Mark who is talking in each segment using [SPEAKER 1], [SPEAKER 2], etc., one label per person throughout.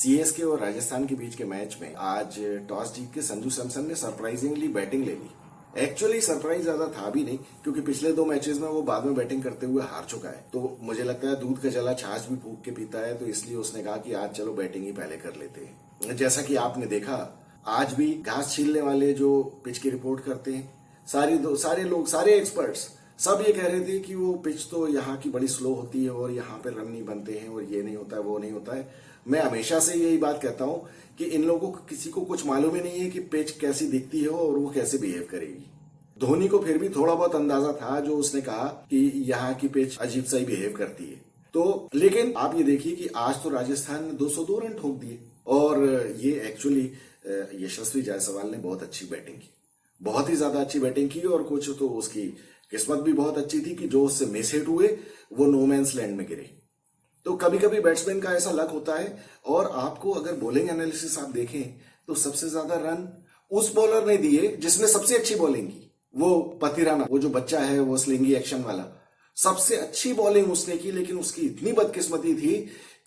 [SPEAKER 1] CSK और राजस्थान के बीच के मैच में आज टॉस जीत के संजू सैमसन ने सरप्राइजिंगली बैटिंग ले ली। एक्चुअली सरप्राइज ज्यादा था भी नहीं, क्योंकि पिछले 2 मैचेस में वो बाद में बैटिंग करते हुए हार चुका है। तो मुझे लगता है दूध का जला छाछ भी फूंक के पीता है, तो इसलिए उसने कहा कि आज चलो बैटिंग ही पहले कर लेते हैं। जैसा कि आपने देखा, आज भी घास छीलने वाले जो पिच की रिपोर्ट करते हैं, सारे एक्सपर्ट्स सब ये कह रहे थे कि वो पिच तो यहाँ की बड़ी स्लो होती है और यहाँ पे रन नहीं बनते हैं और ये नहीं होता है, वो नहीं होता है। मैं हमेशा से यही बात कहता हूँ कि इन लोगों को किसी को कुछ मालूम ही नहीं है कि पिच कैसी दिखती है और वो कैसे बिहेव करेगी। धोनी को फिर भी थोड़ा बहुत अंदाजा था, जो उसने कहा कि यहाँ की पिच अजीब सा ही बिहेव करती है। तो लेकिन आप ये देखिए कि आज तो राजस्थान ने 202 रन ठोक दिए और ये एक्चुअली यशस्वी जायसवाल ने बहुत अच्छी बैटिंग की, बहुत ही ज्यादा अच्छी बैटिंग की। और कुछ तो उसकी किस्मत भी बहुत अच्छी थी कि जो उससे मिस हिट हुए वो नो मैंस लैंड में गिरे। तो कभी कभी बैट्समैन का ऐसा लक होता है। और आपको अगर बॉलिंग एनालिसिस आप देखें तो सबसे ज्यादा रन उस बॉलर ने दिए जिसने सबसे अच्छी बॉलिंग की, वो पतिराना, वो जो बच्चा है वो स्लिंगी एक्शन वाला, सबसे अच्छी बॉलिंग उसने की। लेकिन उसकी इतनी बदकिस्मती थी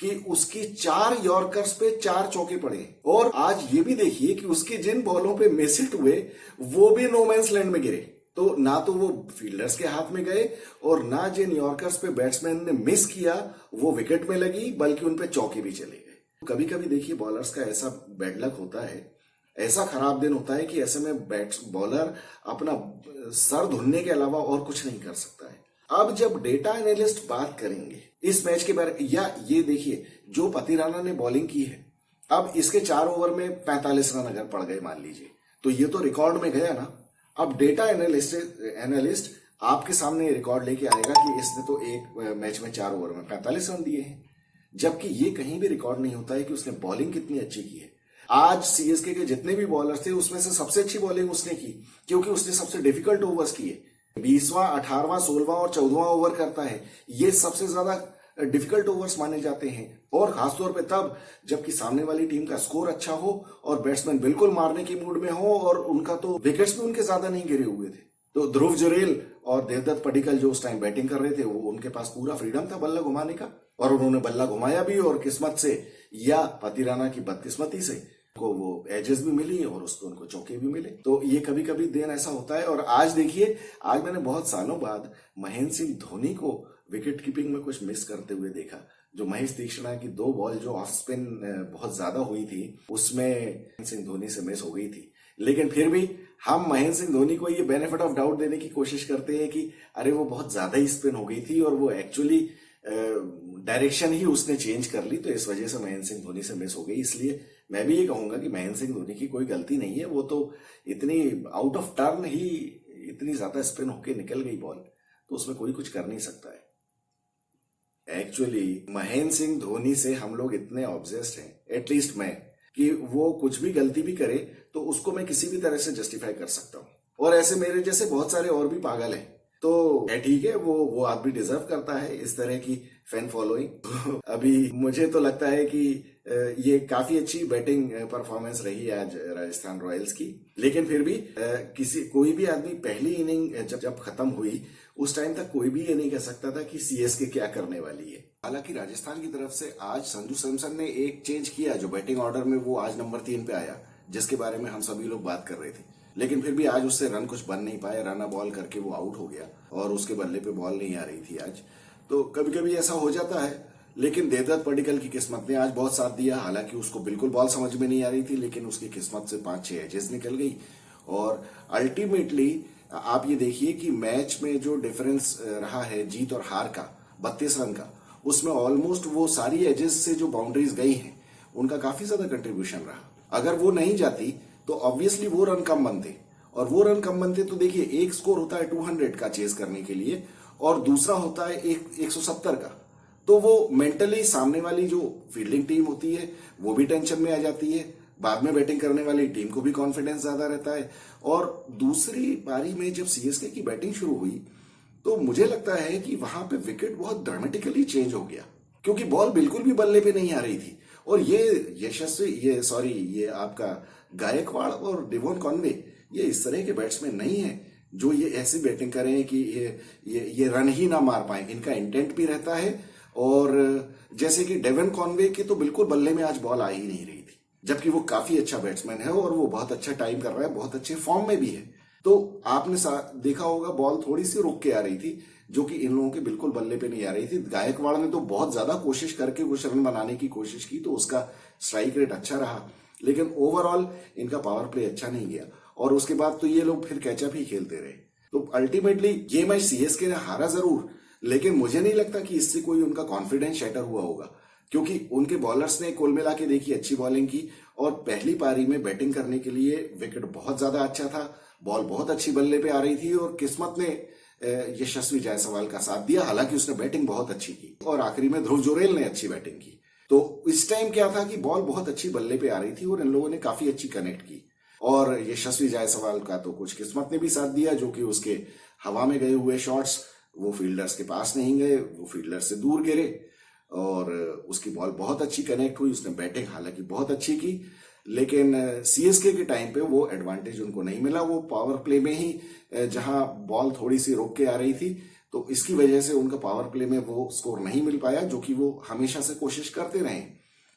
[SPEAKER 1] कि उसकी 4 यॉर्कर्स पे 4 चौके पड़े। और आज ये भी देखिए कि उसके जिन बॉलों पे मिस हिट हुए वो भी नो मैंस लैंड में गिरे। तो ना तो वो फील्डर्स के हाथ में गए और ना जिन यॉर्कर्स पे बैट्समैन ने मिस किया वो विकेट में लगी, बल्कि उन पे चौके भी चले गए। कभी कभी देखिए बॉलर्स का ऐसा बैड लक होता है, ऐसा खराब दिन होता है कि ऐसे में बॉलर अपना सर धुनने के अलावा और कुछ नहीं कर सकता है। अब जब डेटा एनालिस्ट बात करेंगे इस मैच के बारे, या ये देखिए जो पतिराना ने बॉलिंग की है, अब इसके 4 ओवर में 45 रन अगर पड़ गए मान लीजिए, तो ये तो रिकॉर्ड में गया ना। अब डेटा एनालिस्ट आपके सामने रिकॉर्ड लेके आएगा कि इसने तो एक मैच में 4 ओवर में 45 रन दिए हैं, जबकि ये कहीं भी रिकॉर्ड नहीं होता है कि उसने बॉलिंग कितनी अच्छी की है। आज सीएसके के जितने भी बॉलर थे उसमें से सबसे अच्छी बॉलिंग उसने की, क्योंकि उसने सबसे डिफिकल्ट ओवर्स किए। 20वां, 18वां, 16वां और 14वां ओवर करता है, ये सबसे ज्यादा डिफिकल्ट ओवर्स माने जाते हैं। और खासतौर पे तब जबकि सामने वाली टीम का स्कोर अच्छा हो और बैट्समैन बिल्कुल मारने के मूड में हो, और उनका तो विकेट्स भी उनके ज्यादा नहीं गिरे हुए थे। तो ध्रुव जुरेल और देवदत्त पडिक्कल जो उस टाइम बैटिंग कर रहे थे, वो उनके पास पूरा फ्रीडम था बल्ला घुमाने का, और उन्होंने बल्ला घुमाया भी। और किस्मत से या पतिराना की बदकिस्मती से को वो एजेस भी मिली और उसको उनको चौके भी मिले। तो ये कभी कभी दिन ऐसा होता है। और आज देखिए, आज मैंने बहुत सालों बाद महेंद्र सिंह धोनी को विकेट कीपिंग में कुछ मिस करते हुए देखा। जो महेश तीक्ष्णा की 2 बॉल जो ऑफ स्पिन बहुत ज्यादा हुई थी, उसमें महेंद्र सिंह धोनी से मिस हो गई थी। लेकिन फिर भी हम महेंद्र सिंह धोनी को ये बेनिफिट ऑफ डाउट देने की कोशिश करते हैं कि अरे वो बहुत ज्यादा ही स्पिन हो गई थी और वो एक्चुअली डायरेक्शन ही उसने चेंज कर ली, तो इस वजह से महेंद्र सिंह धोनी से मिस हो गई। इसलिए मैं भी ये कहूंगा कि महेंद्र सिंह धोनी की कोई गलती नहीं है, वो तो इतनी आउट ऑफ टर्न ही इतनी ज्यादा स्पिन होके निकल गई बॉल, तो उसमें कोई कुछ कर नहीं सकता है। एक्चुअली महेंद्र सिंह धोनी से हम लोग इतने ऑब्सेस्ड हैं, एटलीस्ट मैं, कि वो कुछ भी गलती भी करे तो उसको मैं किसी भी तरह से जस्टिफाई कर सकता हूँ। और ऐसे मेरे जैसे बहुत सारे और भी पागल हैं, तो ठीक है, वो आदमी डिजर्व करता है इस तरह की फैन फॉलोइंग। अभी मुझे तो लगता है कि ये काफी अच्छी बैटिंग परफॉर्मेंस रही आज राजस्थान रॉयल्स की। लेकिन फिर भी कोई भी आदमी पहली इनिंग जब खत्म हुई उस टाइम तक कोई भी ये नहीं कह सकता था कि सीएसके क्या करने वाली है। हालांकि राजस्थान की तरफ से आज संजू सैमसन ने एक चेंज किया, जो बैटिंग ऑर्डर में वो आज नंबर 3 पे आया, जिसके बारे में हम सभी लोग बात कर रहे थे। लेकिन फिर भी आज उससे रन कुछ बन नहीं पाए, रन बॉल करके वो आउट हो गया और उसके बल्ले पे बॉल नहीं आ रही थी आज। तो कभी कभी ऐसा हो जाता है। लेकिन देवदत्त पडिक्कल की किस्मत ने आज बहुत साथ दिया। हालांकि उसको बिल्कुल बॉल समझ में नहीं आ रही थी, लेकिन उसकी किस्मत से 5-6 एजेस निकल गई। और अल्टीमेटली आप ये देखिए कि मैच में जो डिफरेंस रहा है जीत और हार का 32 रन का, उसमें ऑलमोस्ट वो सारी एजेस से जो बाउंड्रीज गई हैं उनका काफी ज्यादा कंट्रीब्यूशन रहा। अगर वो नहीं जाती तो ऑब्वियसली वो रन कम बनते, और वो रन कम बनते तो देखिए, एक स्कोर होता है 200 का चेस करने के लिए और दूसरा होता है 170 का। तो वो मेंटली सामने वाली जो फील्डिंग टीम होती है वो भी टेंशन में आ जाती है, बाद में बैटिंग करने वाली टीम को भी कॉन्फिडेंस ज्यादा रहता है। और दूसरी पारी में जब सीएसके की बैटिंग शुरू हुई तो मुझे लगता है कि वहां पे विकेट बहुत ड्रामेटिकली चेंज हो गया, क्योंकि बॉल बिल्कुल भी बल्ले पे नहीं आ रही थी। और ये आपका गायकवाड़ और डेवॉन कॉनवे, ये इस तरह के बैट्समैन नहीं है जो ये ऐसी बैटिंग करें कि ये रन ही ना मार पाए। इनका इंटेंट भी रहता है और जैसे कि डेवन कॉनवे की तो बिल्कुल बल्ले में आज बॉल आ ही नहीं रही थी, जबकि वो काफी अच्छा बैट्समैन है और वो बहुत अच्छा टाइम कर रहा है, बहुत अच्छे फॉर्म में भी है। तो आपने देखा होगा बॉल थोड़ी सी रुक के आ रही थी, जो कि इन लोगों के बिल्कुल बल्ले पे नहीं आ रही थी। गायकवाड़ ने तो बहुत ज्यादा कोशिश करके कुछ रन बनाने की कोशिश की, तो उसका स्ट्राइक रेट अच्छा रहा, लेकिन ओवरऑल इनका पावर प्ले अच्छा नहीं गया और उसके बाद तो ये लोग फिर कैचअप ही खेलते रहे। तो अल्टीमेटली ये मैच सीएसके ने हारा जरूर, लेकिन मुझे नहीं लगता कि इससे कोई उनका कॉन्फिडेंस शैटर हुआ होगा, क्योंकि उनके बॉलर्स ने कुल मिला के देखी अच्छी बॉलिंग की और पहली पारी में बैटिंग करने के लिए विकेट बहुत ज्यादा अच्छा था, बॉल बहुत अच्छी बल्ले पे आ रही थी और किस्मत ने यशस्वी जायसवाल का साथ दिया। हालांकि उसने बैटिंग बहुत अच्छी की और आखिरी में ध्रुव जुरेल ने अच्छी बैटिंग की। तो इस टाइम क्या था कि बॉल बहुत अच्छी बल्ले पे आ रही थी और इन लोगों ने काफी अच्छी कनेक्ट की और यशस्वी जायसवाल का तो कुछ किस्मत ने भी साथ दिया, जो कि उसके हवा में गए हुए शॉट्स वो फील्डर्स के पास नहीं गए, वो फील्डर से दूर गिरे और उसकी बॉल बहुत अच्छी कनेक्ट हुई। उसने बैटिंग हालांकि बहुत अच्छी की, लेकिन सीएसके के टाइम पे वो एडवांटेज उनको नहीं मिला। वो पावर प्ले में ही जहां बॉल थोड़ी सी रोक के आ रही थी, तो इसकी वजह से उनका पावर प्ले में वो स्कोर नहीं मिल पाया, जो कि वो हमेशा से कोशिश करते रहे।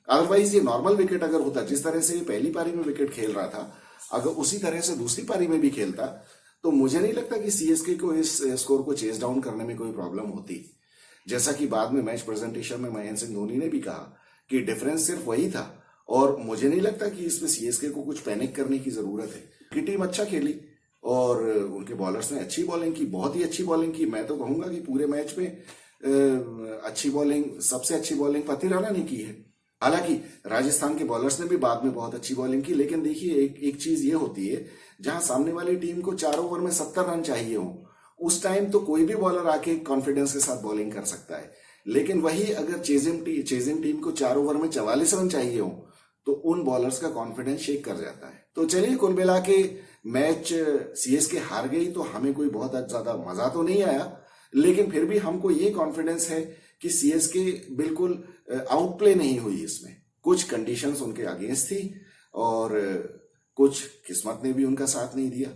[SPEAKER 1] अदरवाइज ये नॉर्मल विकेट अगर होता, जिस तरह से ये पहली पारी में विकेट खेल रहा था, अगर उसी तरह से दूसरी पारी में भी खेलता, तो मुझे नहीं लगता कि सीएसके को इस स्कोर को चेस डाउन करने में कोई प्रॉब्लम होती। जैसा कि बाद में मैच प्रेजेंटेशन में महेंद्र सिंह धोनी ने भी कहा कि डिफरेंस सिर्फ वही था और मुझे नहीं लगता कि इसमें सीएसके को कुछ पैनिक करने की जरूरत है। कि टीम अच्छा खेली और उनके बॉलर्स ने अच्छी बॉलिंग की, बहुत ही अच्छी बॉलिंग की। मैं तो कहूंगा कि पूरे मैच में अच्छी बॉलिंग, सबसे अच्छी बॉलिंग पति राणा ने की है। हालांकि राजस्थान के बॉलर्स ने भी बाद में बहुत अच्छी बॉलिंग की, लेकिन देखिए एक चीज ये होती है, जहां सामने वाली टीम को 4 ओवर में 70 रन चाहिए हो, उस टाइम तो कोई भी बॉलर आके कॉन्फिडेंस के साथ बॉलिंग कर सकता है। लेकिन वही अगर चेजिंग टीम को 4 ओवर में 44 रन चाहिए हो, तो उन बॉलर्स का कॉन्फिडेंस शेक कर जाता है। तो चलिए, कुल मिला के मैच सीएसके हार गई तो हमें कोई बहुत ज्यादा मजा तो नहीं आया, लेकिन फिर भी हमको ये कॉन्फिडेंस है कि सीएसके बिल्कुल आउटप्ले नहीं हुई। इसमें कुछ कंडीशंस उनके अगेंस्ट थी और कुछ किस्मत ने भी उनका साथ नहीं दिया।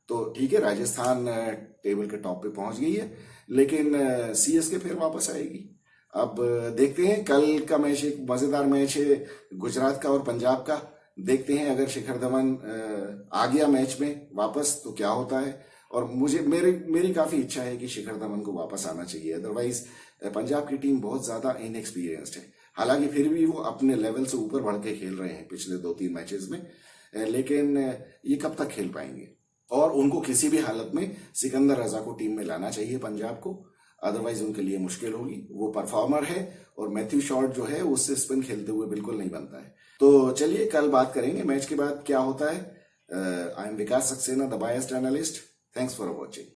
[SPEAKER 1] तो ठीक है, राजस्थान टेबल के टॉप पे पहुंच गई है, लेकिन सीएसके फिर वापस आएगी। अब देखते हैं, कल का मैच एक मजेदार मैच है गुजरात का और पंजाब का। देखते हैं अगर शिखर धवन आ गया मैच में वापस तो क्या होता है। और मेरी काफी इच्छा है कि शिखर धवन को वापस आना चाहिए। अदरवाइज पंजाब की टीम बहुत ज्यादा इनएक्सपीरियंस्ड है। हालांकि फिर भी वो अपने लेवल से ऊपर बढ़ के खेल रहे हैं पिछले 2-3 मैचेस में, लेकिन ये कब तक खेल पाएंगे। और उनको किसी भी हालत में सिकंदर रजा को टीम में लाना चाहिए पंजाब को, अदरवाइज उनके लिए मुश्किल होगी। वो परफॉर्मर है और मैथ्यू शॉर्ट जो है उससे स्पिन खेलते हुए बिल्कुल नहीं बनता है। तो चलिए, कल बात करेंगे मैच के बाद क्या होता है। I am Vikas Saxena, the biased analyst. Thanks for watching.